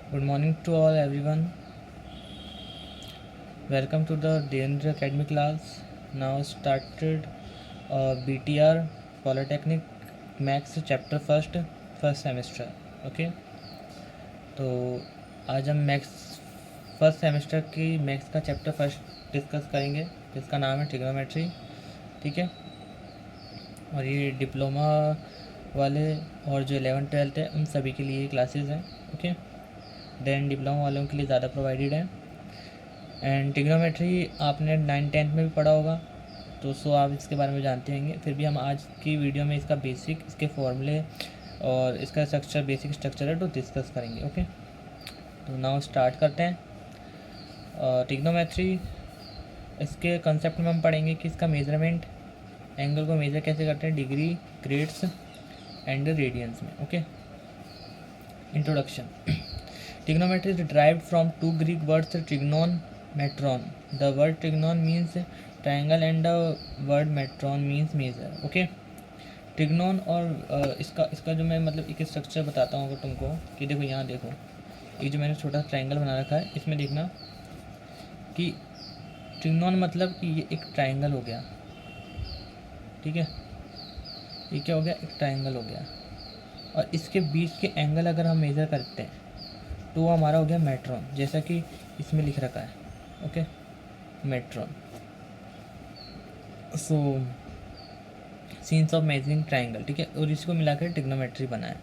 Good morning to all everyone. Welcome to the Dendra Academy class. Now started BTR Polytechnic Max chapter first semester. Okay. तो आज हम max first semester की max का chapter first discuss करेंगे जिसका नाम है ट्रिग्नोमेट्री. ठीक है. और ये डिप्लोमा वाले और जो 11th-12th है उन सभी के लिए क्लासेस हैं. ओके. देन डिप्लोमा वालों के लिए ज़्यादा प्रोवाइडेड है. एंड ट्रिग्नोमेट्री आपने 9th-10th में भी पढ़ा होगा तो सो आप इसके बारे में जानते होंगे. फिर भी हम आज की वीडियो में इसका बेसिक, इसके फॉर्मूले और इसका स्ट्रक्चर, बेसिक स्ट्रक्चर है तो डिस्कस करेंगे. ओके. तो नाउ स्टार्ट करते हैं. ट्रिग्नोमेट्री, इसके कंसेप्ट में हम पढ़ेंगे कि इसका मेजरमेंट, एंगल को मेजर कैसे करते हैं, डिग्री, ग्रेड्स एंड रेडियंस में. Okay. Introduction. Trigonometry is derived from two Greek words trignon, metron. The word trignon means triangle and the word metron means measure. Okay. ट्रिग्नोन और इसका जो मैं मतलब एक स्ट्रक्चर बताता हूँ अगर तुमको कि देखो यहाँ देखो, ये जो मैंने छोटा ट्रायंगल बना रखा है इसमें देखना कि ट्रिग्नोन मतलब कि ये एक ट्रायंगल हो गया. ठीक है. ये क्या हो गया, एक ट्रायंगल हो गया. और इसके बीच के एंगल अगर हम मेज़र करते हैं तो वो हमारा हो गया मेट्रॉन, जैसा कि इसमें लिख रखा है. ओके. मेट्रॉन. So sines of measuring triangle. ठीक है. और इसको मिलाकर ट्रिग्नोमेट्री बना है.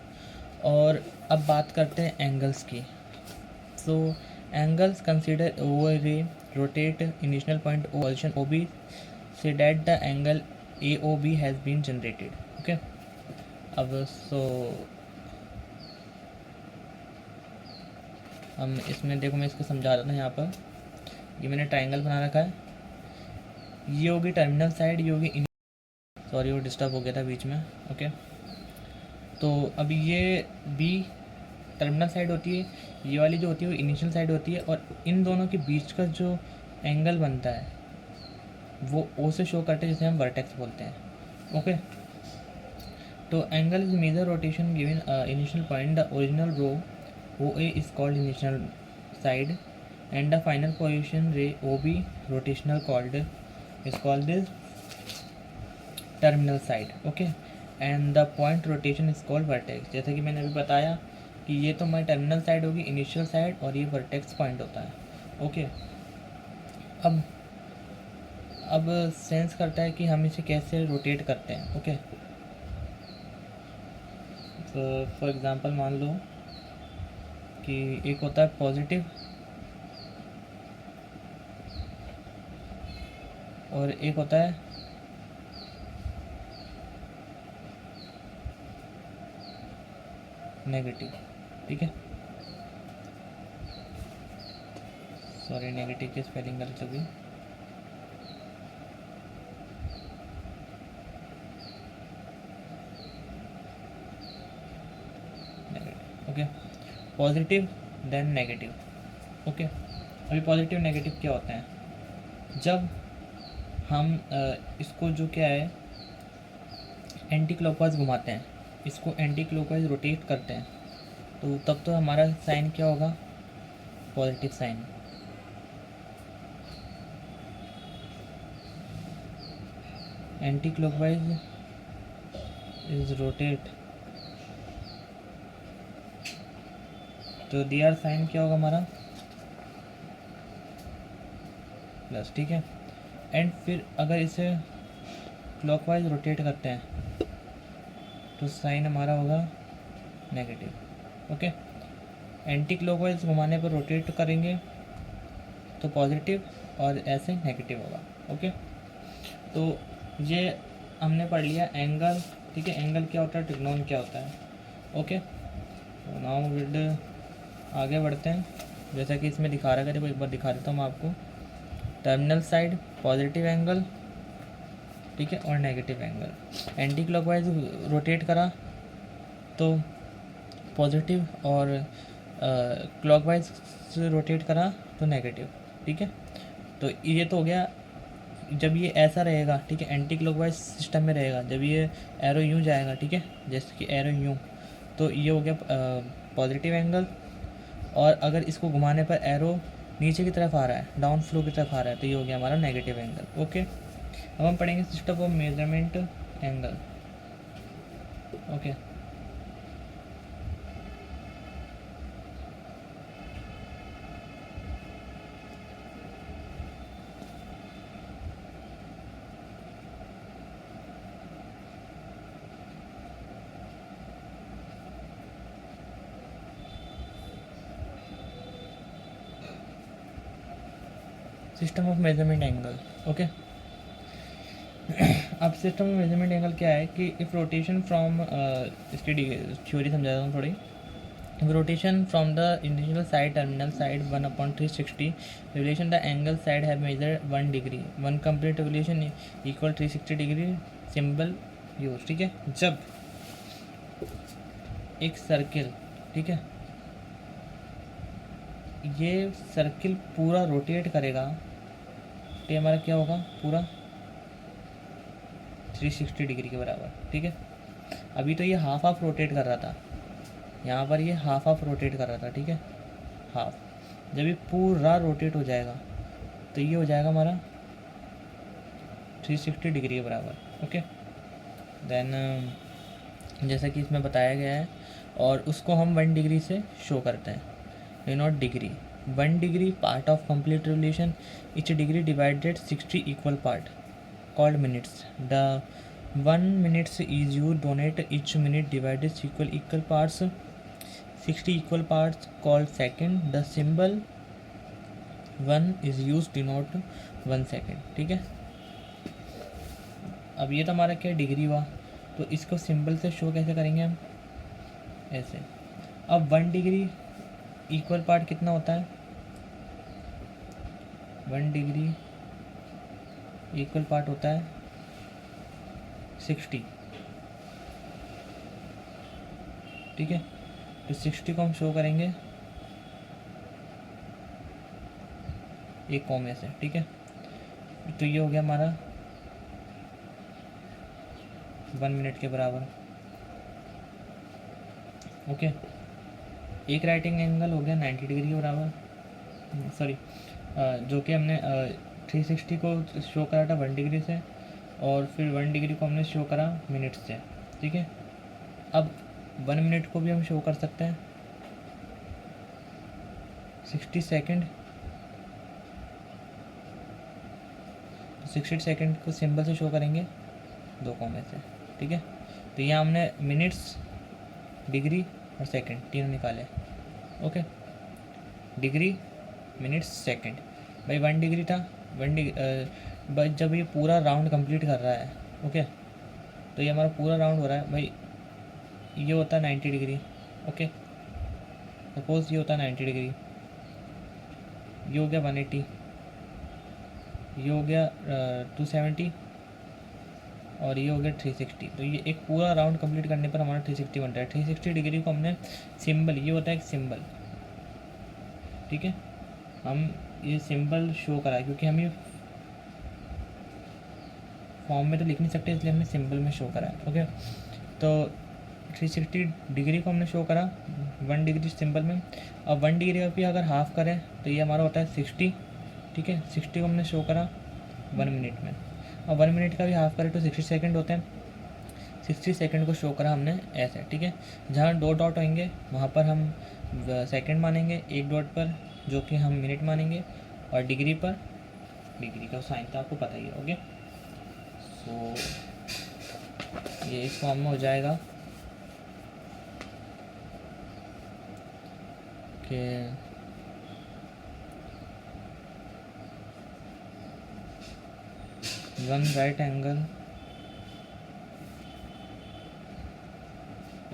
और अब बात करते हैं एंगल्स की. सो angles consider O ray rotate initial point O position O B से that the angle A O B has been generated. Okay. अब हम इसमें देखो, मैं इसको समझा रहा था. यहाँ पर ये मैंने ट्रायंगल बना रखा है. ये होगी टर्मिनल साइड, ये होगी सॉरी वो डिस्टर्ब हो गया था बीच में. ओके. तो अब ये बी टर्मिनल साइड होती है, ये वाली जो होती है वो इनिशियल साइड होती है. और इन दोनों के बीच का जो एंगल बनता है वो ओ से शो करते हैं, जिसे हम वर्टेक्स बोलते हैं. ओके. तो angle is measure rotation given initial point. The original ray OA is called initial side and the final position ray OB rotational is called this terminal side. Okay. And the point rotation is called vertex. जैसे कि मैंने अभी बताया कि ये तो हमारी terminal side होगी, इनिशियल साइड, और ये वर्टेक्स पॉइंट होता है. ओके. अब सेंस करता है कि हम इसे कैसे रोटेट करते हैं. ओके. तो फॉर एग्जांपल मान लो कि एक होता है पॉजिटिव और एक होता है नेगेटिव. ठीक है. सॉरी, नेगेटिव की स्पेलिंग गलत हो गई. Okay. Positive then negative. Okay. अभी पॉजिटिव नेगेटिव क्या होता है, जब हम इसको जो क्या है एंटी क्लॉकवाइज घुमाते हैं, इसको एंटी क्लॉकवाइज रोटेट करते हैं, तो तब तो हमारा साइन क्या होगा, positive sign. Anti clockwise is rotate, तो दियर साइन क्या होगा हमारा, प्लस. ठीक है. एंड फिर अगर इसे क्लॉकवाइज रोटेट करते हैं तो साइन हमारा होगा नेगेटिव. ओके. एंटी क्लॉकवाइज घुमाने पर रोटेट करेंगे तो पॉजिटिव और ऐसे नेगेटिव होगा. ओके. तो ये हमने पढ़ लिया एंगल. ठीक है. एंगल क्या होता है, ट्रिग्नोन क्या होता है. ओके. तो नाउ विद आगे बढ़ते हैं. जैसा कि इसमें दिखा रहा है, देखो एक बार दिखा देता हूँ मैं आपको. टर्मिनल साइड पॉजिटिव एंगल, ठीक है, और negative angle. Anti clockwise rotate करा तो पॉजिटिव, और क्लॉकवाइज रोटेट करा तो नेगेटिव. ठीक है. तो ये तो हो गया जब ये ऐसा रहेगा. ठीक है. एंटी क्लॉकवाइज सिस्टम में रहेगा. जब ये एरो यूँ जाएगा, ठीक है, जैसे कि एरो यूँ, तो ये हो गया पॉजिटिव एंगल. और अगर इसको घुमाने पर एरो नीचे की तरफ आ रहा है, डाउन फ्लो की तरफ आ रहा है, तो ये हो गया हमारा नेगेटिव एंगल। ओके, अब हम पढ़ेंगे system of measurement angle. Okay, system of measurement angle. Okay, अब सिस्टम ऑफ मेजरमेंट एंगल क्या है कि इफ रोटेशन फ्रॉम इसकी थ्योरी समझाता हूँ थोड़ी। Rotation from the individual side terminal side 1/360 revolution the angle side have measure 1 degree, 1 complete revolution equal 360 degree, symbol use. ठीक है, जब एक सर्किल, ठीक है, ये सर्किल पूरा रोटेट करेगा तो हमारा क्या होगा, पूरा 360 डिग्री के बराबर। ठीक है, अभी तो ये हाफ हाफ रोटेट कर रहा था, यहाँ पर ये हाफ हाफ रोटेट कर रहा था। ठीक है, हाफ, जब ये पूरा रोटेट हो जाएगा तो ये हो जाएगा हमारा 360 डिग्री के बराबर। ओके, देन जैसा कि इसमें बताया गया है, और उसको हम 1 डिग्री से शो करते हैं, not degree. 1 degree part of complete revolution, each degree divided 60 equal part called minutes. The 1 minutes is used donate each minute divided equal parts, 60 equal parts called second. The symbol 1 is used denote 1 second. ठीक है, अब ये तो हमारा क्या degree हुआ, तो इसको सिंबल से शो कैसे करेंगे हम, ऐसे। अब 1 डिग्री इक्वल पार्ट कितना होता है, 1 डिग्री इक्वल पार्ट होता है 60। ठीक है, तो 60 को हम शो करेंगे एक कॉमे से। ठीक है, तो ये हो गया हमारा 1 मिनट के बराबर। ओके, एक राइटिंग एंगल हो गया 90 डिग्री के बराबर, सॉरी, जो कि हमने 360 को शो करा था 1 डिग्री से, और फिर 1 डिग्री को हमने शो करा मिनट से। ठीक है, अब 1 मिनट को भी हम शो कर सकते हैं 60 सेकेंड, 60 सेकेंड को सिंबल से शो करेंगे 2 कॉमे से। ठीक है, तो यहाँ हमने मिनट्स, डिग्री और सेकंड तीनों निकाले। Okay, degree, minutes, second. भाई 1 डिग्री था, 1 डिग्री भाई जब ये पूरा राउंड कंप्लीट कर रहा है, ओके, तो ये हमारा पूरा राउंड हो रहा है भाई, ये होता है 90 डिग्री। ओके, सपोज ये होता है 90 डिग्री, ये हो गया 180, ये हो गया 270, और ये हो गया 360। तो ये एक पूरा राउंड कंप्लीट करने पर हमारा 360 बनता है। 360 डिग्री को हमने सिंबल, ये होता है एक सिंबल। ठीक है, हम ये सिंबल शो करा है क्योंकि हम ये फॉर्म में तो लिख नहीं सकते, इसलिए हमने सिंबल में शो करा है। ओके, तो 360 डिग्री को हमने शो करा 1 डिग्री सिंबल में। अब 1 डिग्री का भी अगर हाफ करें तो ये हमारा होता है 60। ठीक है, 60 को हमने शो करा 1 मिनट में। अब 1 मिनट का भी हाफ करें तो 60 सेकंड होते हैं, 60 सेकंड को शो करा हमने ऐसे। ठीक है, जहाँ 2 डॉट होंगे वहाँ पर हम सेकंड मानेंगे, 1 डॉट पर जो कि हम मिनट मानेंगे, और डिग्री पर, डिग्री का साइन तो आपको पता ही है। ओके, सो ये इस फॉर्म में हो जाएगा कि one right angle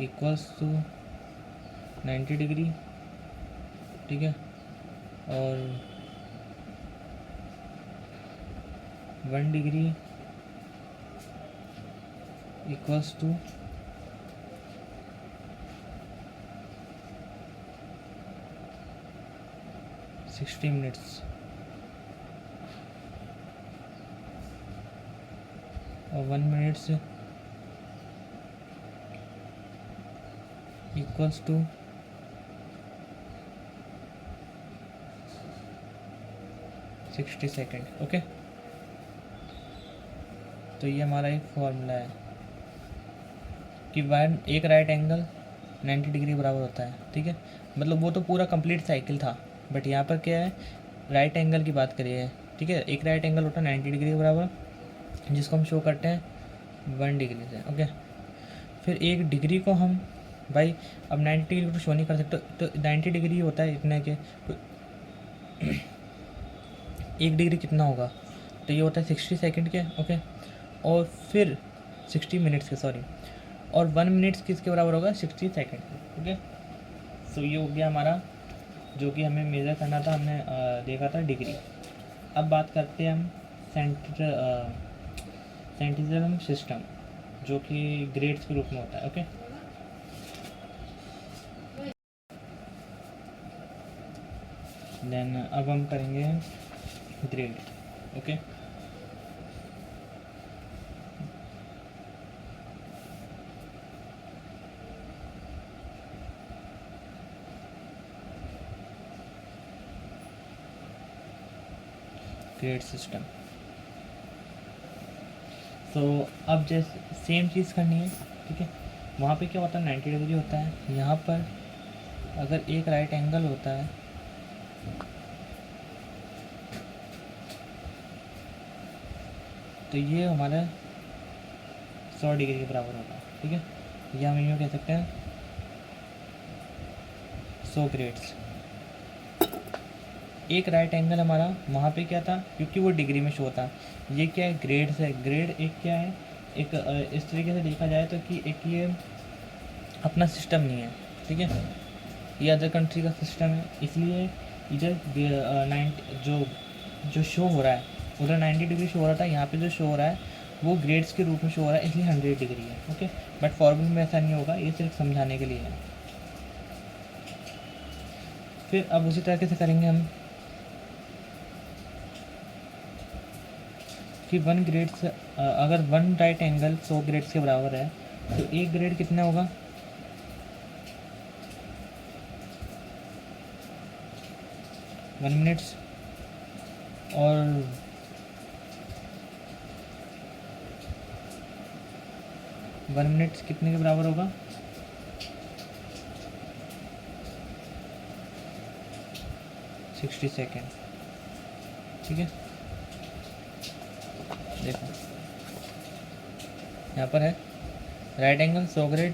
equals to 90 degree. ठीक है, और 1 डिग्री इक्वल्स टू 60 मिनट्स, और 1 minutes equals to 60 second. Okay, तो ये हमारा एक फॉर्मूला है कि वन एक राइट एंगल 90 डिग्री बराबर होता है। ठीक है, मतलब वो तो पूरा कंप्लीट साइकिल था, बट यहाँ पर क्या है, राइट एंगल की बात करिए। ठीक है, एक राइट एंगल होता है 90 डिग्री के बराबर, जिसको हम शो करते हैं 1 डिग्री से। ओके, फिर एक डिग्री को हम, भाई अब 90 डिग्री को तो शो नहीं कर सकते, तो 90 डिग्री होता है इतने के, तो एक डिग्री कितना होगा, तो ये होता है 60 सेकंड के। ओके, और फिर 60 मिनट्स के, सॉरी, और 1 मिनट्स किसके बराबर होगा, 60 सेकंड के। ओके, सो ये हो गया हमारा जो कि हमें मेज़र करना था, हमने देखा था डिग्री। अब बात करते हैं हम सेंटिज़म सिस्टम, जो कि ग्रेड्स के रूप में होता है। ओके, देन अब हम करेंगे ग्रेड। Okay, grade system. तो अब जैसे सेम चीज़ करनी है। ठीक है, वहाँ पे क्या होता है, 90 डिग्री होता है। यहाँ पर अगर एक राइट एंगल होता है, तो ये हमारा 100 डिग्री के बराबर होगा। ठीक है, ये हम यूँ कह सकते हैं 100 ग्रेड्स। एक राइट एंगल हमारा वहाँ पे क्या था, क्योंकि वो डिग्री में शो था। ये क्या है, ग्रेड्स है। ग्रेड एक क्या है, एक इस तरीके से देखा जाए तो कि एक ये अपना सिस्टम नहीं है। ठीक है, ये अदर कंट्री का सिस्टम है, इसलिए इधर 90 जो शो हो रहा है, उधर 90 डिग्री शो हो रहा था, यहाँ पे जो शो हो रहा है वो ग्रेड्स के रूप में शो हो रहा है, इसलिए 100 डिग्री है। ओके, बट फॉर्मूले में ऐसा नहीं होगा, ये सिर्फ समझाने के लिए है। फिर अब उसी तरीके से करेंगे हम कि 1 ग्रेड्स, अगर 1 राइट एंगल 100 ग्रेड्स के बराबर है, तो एक ग्रेड कितना होगा, 1 मिनट्स, और 1 मिनट्स कितने के बराबर होगा, 60 सेकेंड। ठीक है, देखो यहाँ पर है right angle 100 grade,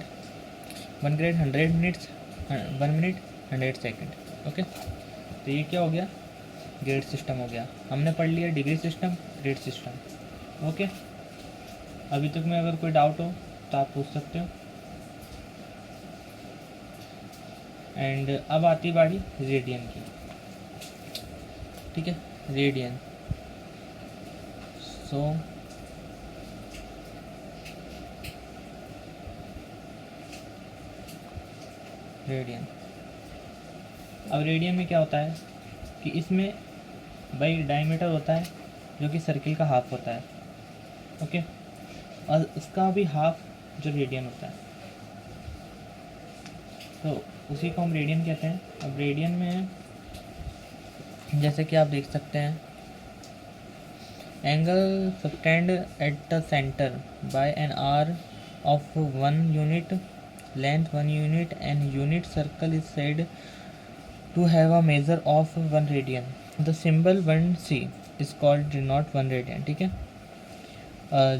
1 grade 100 minutes, 1 minute 100 second. Okay, तो ये क्या हो गया, ग्रेड सिस्टम हो गया। हमने पढ़ लिया degree system, grade system. Okay, अभी तक में अगर कोई डाउट हो तो आप पूछ सकते हो। एंड अब आती बारी रेडियन की। ठीक है, रेडियन। सो रेडियन, अब रेडियन में क्या होता है कि इसमें भाई डायमीटर होता है जो कि सर्किल का हाफ होता है। ओके, और उसका भी हाफ जो रेडियन होता है, तो उसी को हम रेडियन कहते हैं। अब रेडियन में जैसे कि आप देख सकते हैं, angle subtend at the centre by an arc of 1 unit length 1 unit and unit circle is said to have a measure of 1 radian. The symbol 1c is called denote 1 radian. ठीक है,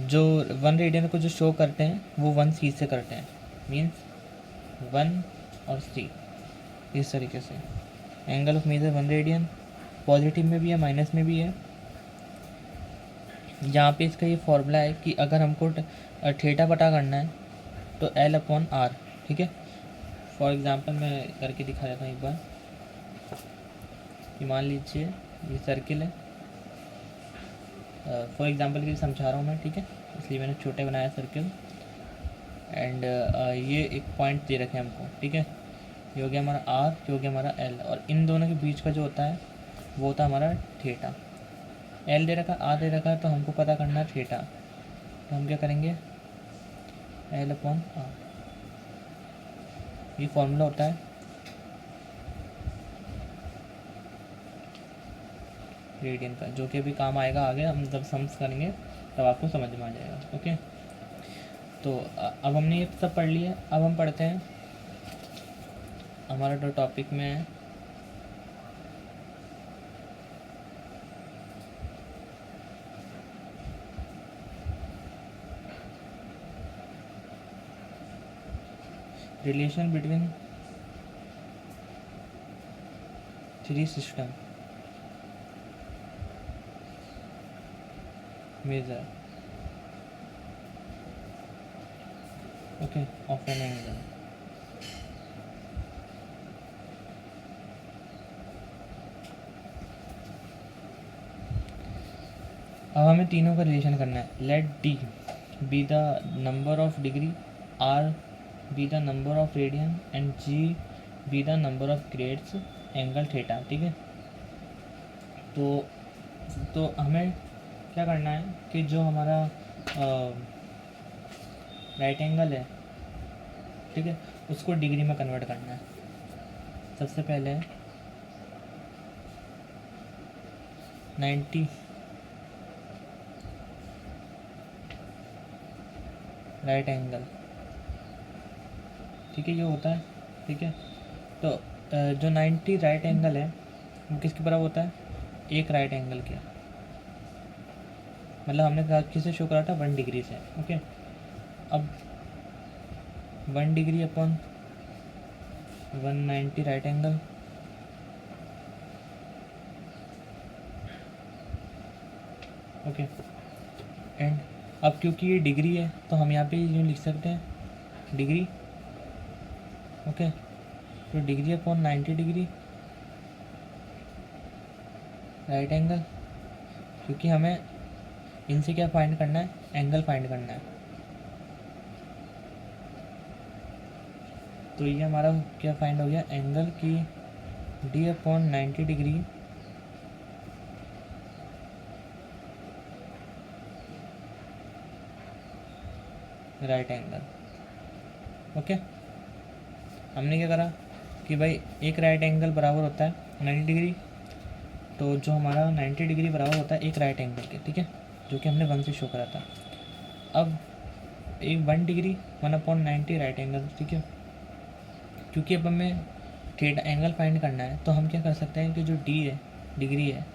जो 1 रेडियन को जो show करते हैं वो 1c से करते हैं, मीन्स 1 और c, इस तरीके से। Angle of measure 1 radian, positive में भी है माइनस में भी है। यहाँ पे इसका ये फॉर्मूला है कि अगर हमको थीटा पता करना है तो L/R। ठीक है, फॉर एग्ज़ाम्पल मैं करके दिखा देता हूँ एक बार। कि मान लीजिए ये सर्किल है, फॉर एग्ज़ाम्पल के लिए समझा रहा हूँ मैं। ठीक है, इसलिए मैंने छोटे बनाया सर्किल। एंड ये एक पॉइंट दे रखे हैं हमको। ठीक है, ये हो गया हमारा R, ये हो गया हमारा L, और इन दोनों के बीच का जो होता है वो होता है हमारा थीटा। L दे रखा है, R दे रखा है, तो हमको पता करना है थीटा। तो हम क्या करेंगे, L/R, ये फॉर्मूला होता है रेडियन का, जो कि अभी काम आएगा आगे, हम जब सम्स करेंगे तब आपको समझ में आ जाएगा। ओके, तो अब हमने ये सब पढ़ लिया। अब हम पढ़ते हैं हमारा जो टॉपिक में है relation between three system measure okay of an angle. अब हमें तीनों का रिलेशन करना है। Let D be the number of degree, R be the number of radian and G be the number of grades angle theta. ठीक है, तो हमें क्या करना है कि जो हमारा राइट एंगल है, ठीक है, उसको डिग्री में कन्वर्ट करना है। सबसे पहले 90 राइट एंगल, ठीक है, ये होता है। ठीक है, तो जो 90 राइट एंगल है वो किसके बराबर होता है? एक राइट एंगल के, मतलब हमने कहा किसे शो करा था? 1 डिग्री से। ओके, अब 1 degree upon 190 right angle, okay, and अब क्योंकि ये डिग्री है तो हम यहाँ पे ये लिख सकते हैं डिग्री। ओके, तो degree upon 90 degree right angle, क्योंकि हमें इनसे क्या फाइंड करना है? एंगल फाइंड करना है। तो ये हमारा क्या फाइंड हो गया? एंगल की D upon 90 degree right angle. Okay, हमने क्या करा कि भाई एक राइट एंगल बराबर होता है 90 डिग्री, तो जो हमारा 90 डिग्री बराबर होता है एक राइट एंगल के, ठीक है, जो कि हमने 1 से शो करा था। अब एक 1 डिग्री 1/90 राइट एंगल, ठीक है, क्योंकि अब हमें थीटा एंगल फाइंड करना है तो हम क्या कर सकते हैं कि जो डी है, डिग्री है,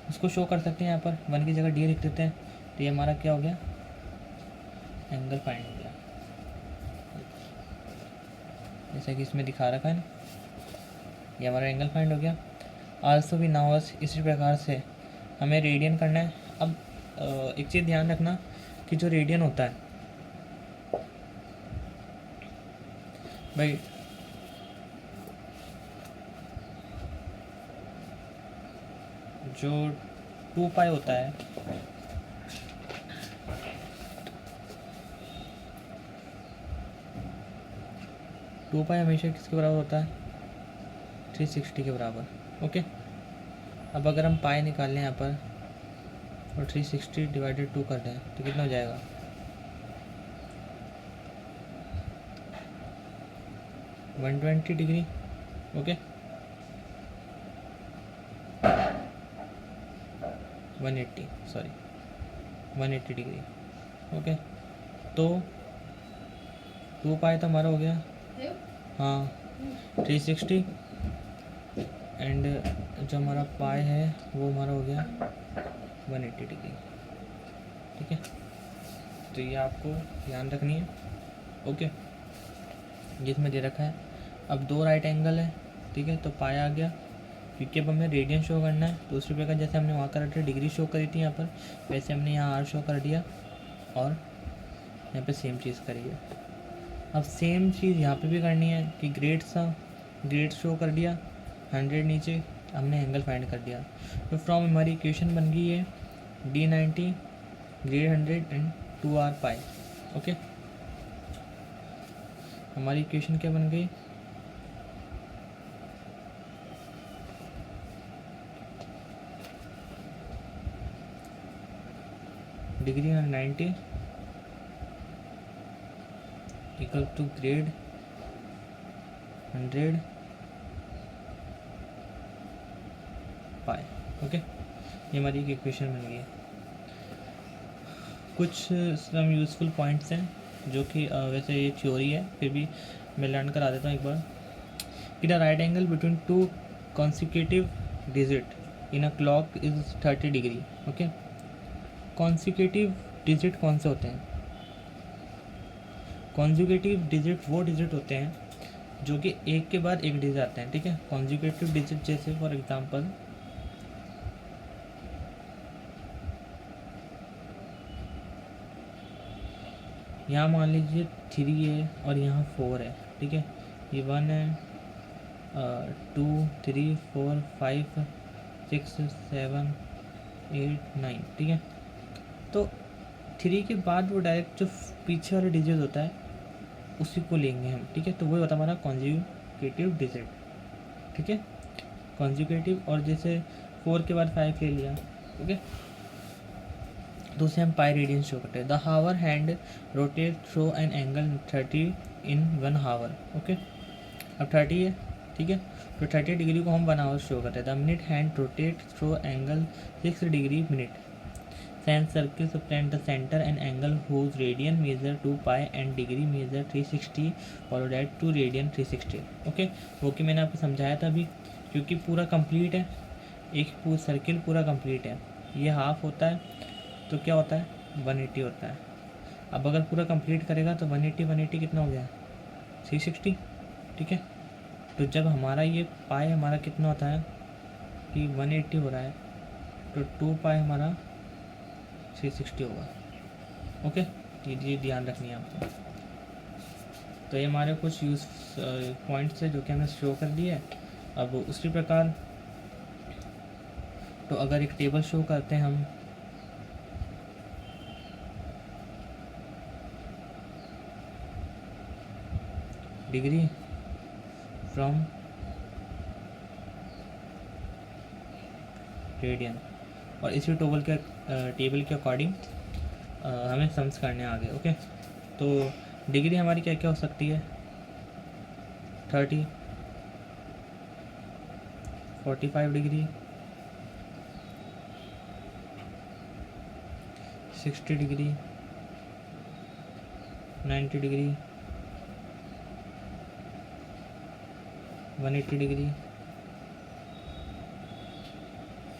उसको शो कर सकते हैं यहाँ पर 1 की जगह डी लिख देते हैं, तो ये हमारा क्या हो गया? एंगल फाइंड हो गया, जैसा कि इसमें दिखा रखा है ना, ये हमारा एंगल फाइंड हो गया। आल्सो भी नाउस इसी प्रकार से हमें रेडियन करना है। अब एक चीज़ ध्यान रखना कि जो रेडियन होता है भाई, जो 2 पाई होता है, टू पाई हमेशा किसके बराबर होता है? 360 के बराबर। ओके, अब अगर हम पाई निकाल लें यहाँ पर और 360 डिवाइडेड 2 कर दें तो कितना हो जाएगा? 120 degree. Okay, 180 sorry 180 degree. Okay, तो 2 पाई तो हमारा हो गया, हाँ, 360 एंड जो हमारा पाई है वो हमारा हो गया 180 डिग्री। ठीक है, तो ये आपको ध्यान रखनी है। ओके, ये इसमें दे रखा है। अब 2 राइट एंगल है, ठीक है, तो पाई आ गया, क्योंकि अब हमें रेडियन शो करना है। दूसरी प्रकार जैसे हमने वहाँ कर डिग्री शो करी थी यहाँ पर, वैसे हमने यहाँ आर शो कर दिया और यहाँ पे सेम चीज़ करी है। अब सेम चीज़ यहाँ पे भी करनी है कि ग्रेड शो कर दिया 100 नीचे, हमने एंगल फाइंड कर दिया। तो फ्रॉम हमारी इक्वेशन बन गई है D90 grade 100 and 2R pi. Okay, हमारी इक्वेशन क्या बन गई? Degree 90 equal to grade 100 pi. Okay, ये हमारी एक इक्वेशन बन गई है। कुछ सम यूज़फुल पॉइंट्स हैं जो कि वैसे ये थ्योरी है, फिर भी मैं लर्न करा देता हूँ एक बार कि the right angle between two consecutive digit in a clock is 30 degree. Okay, consecutive digit कौन से होते हैं? कॉन्जुगेटिव डिजिट वो डिजिट होते हैं जो कि एक के बाद एक डिजिट आते हैं, ठीक है। कॉन्जुगेटिव डिजिट जैसे फॉर एग्जांपल यहाँ मान लीजिए 3 है और यहाँ 4 है, ठीक है। ये 1 है, 2 3 4 5 6 7 8 9, ठीक है। तो 3 के बाद वो डायरेक्ट जो पीछे वाला डिजिट होता है उसी को लेंगे हम, ठीक है। तो वही होता है हमारा कॉन्जुगेटिव डिजिट, ठीक है। कॉन्जुगेटिव, और जैसे 4 के बाद 5 ले लिया, ओके, तो उसे हम पाई रेडियन शो करते हैं। The hour hand rotate through an angle 30 in 1 hour. Okay, अब 30 है, ठीक है, तो 30 डिग्री को हम 1 आवर शो करते हैं। The minute hand rotate through angle 6 degree minute. Sense circles represent the center and angle whose radian measure 2 pi and degree measure 360 followed at 2 radian 360। Okay, वो कि मैंने आपको समझाया था अभी, क्योंकि पूरा कंप्लीट है, एक पूरा सर्किल पूरा कंप्लीट है। ये हाफ होता है तो क्या होता है 180 होता है। अब अगर पूरा कंप्लीट करेगा तो 180 कितना हो गया 360, ठीक है। तो जब हमारा ये पाई हमारा कितना होता है कि 180 हो रहा है तो 2 पाई हमारा 360 होगा। ओके, ये ध्यान रखनी है आपको। तो ये हमारे कुछ यूज़ पॉइंट्स है जो कि हमने शो कर दिए। अब उसी प्रकार तो अगर एक टेबल शो करते हैं हम, डिग्री फ्रॉम रेडियन, और इसी टेबल के अकॉर्डिंग हमें सम्स करने आगे। ओके, तो डिग्री हमारी क्या क्या हो सकती है 30, 45 degree, 60 degree, 90 degree, 180 degree,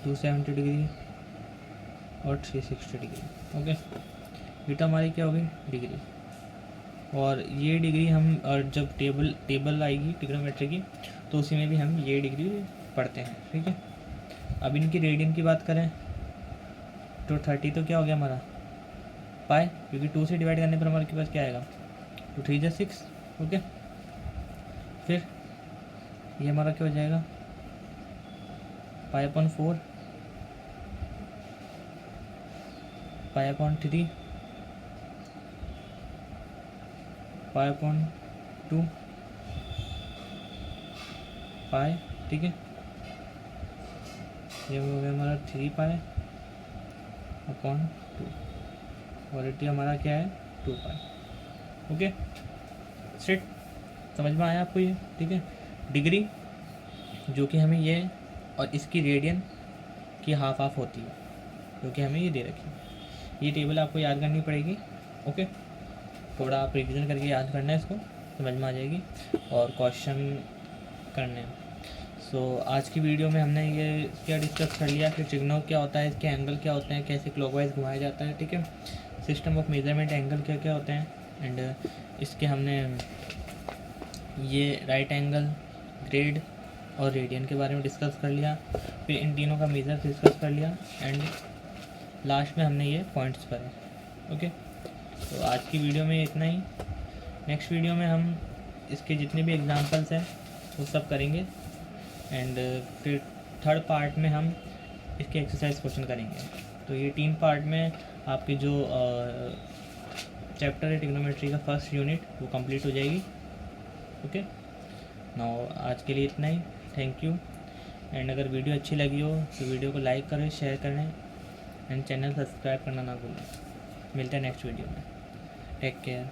270 degree और 360 डिग्री। ओके, ये तो हमारी क्या होगी डिग्री। और ये डिग्री हम, और जब टेबल आएगी ट्रिग्नोमेट्री की तो उसी में भी हम ये डिग्री पढ़ते हैं, ठीक है। अब इनकी रेडियन की बात करें तो 30 तो क्या हो गया हमारा पाई, क्योंकि 2 से डिवाइड करने पर हमारे पास क्या आएगा 2 3 जा 6। ओके, फिर ये हमारा क्या हो जाएगा पाई/4, पाई/3, पाई/2 पाई, ठीक है। ये हो गया हमारा 3 पाई/2 और एटी हमारा क्या है 2 पाई। ओके, सेट, समझ में आया आपको ये, ठीक है। डिग्री जो कि हमें ये और इसकी रेडियन की हाफ होती है जो कि हमें ये दे रखी है। ये टेबल आपको याद करनी पड़ेगी। ओके, थोड़ा आप रिवीजन करके याद करना है, इसको समझ में आ जाएगी और क्वेश्चन करने। सो आज की वीडियो में हमने ये क्या डिस्कस कर लिया कि ट्रिग्नो क्या होता है, इसके एंगल क्या होते हैं, कैसे क्लॉकवाइज घुमाया जाता है, ठीक है। सिस्टम ऑफ मेजरमेंट एंगल क्या क्या होते हैं, एंड इसके हमने ये राइट एंगल, ग्रेड और रेडियन के बारे में डिस्कस कर लिया। फिर इन तीनों का मेजर डिस्कस कर लिया एंड लास्ट में हमने ये पॉइंट्स पढ़े। ओके, तो आज की वीडियो में इतना ही। नेक्स्ट वीडियो में हम इसके जितने भी एग्जांपल्स हैं वो सब करेंगे एंड फिर थर्ड पार्ट में हम इसके एक्सरसाइज क्वेश्चन करेंगे। तो ये 3 पार्ट में आपकी जो चैप्टर है ट्रिग्नोमेट्री का फर्स्ट यूनिट वो कंप्लीट हो जाएगी। ओके, नाउ आज के लिए इतना ही। Thank you. एंड अगर वीडियो अच्छी लगी हो तो वीडियो को लाइक करें, शेयर करें एंड चैनल सब्सक्राइब करना ना भूलें। मिलते हैं नेक्स्ट वीडियो में। Take care.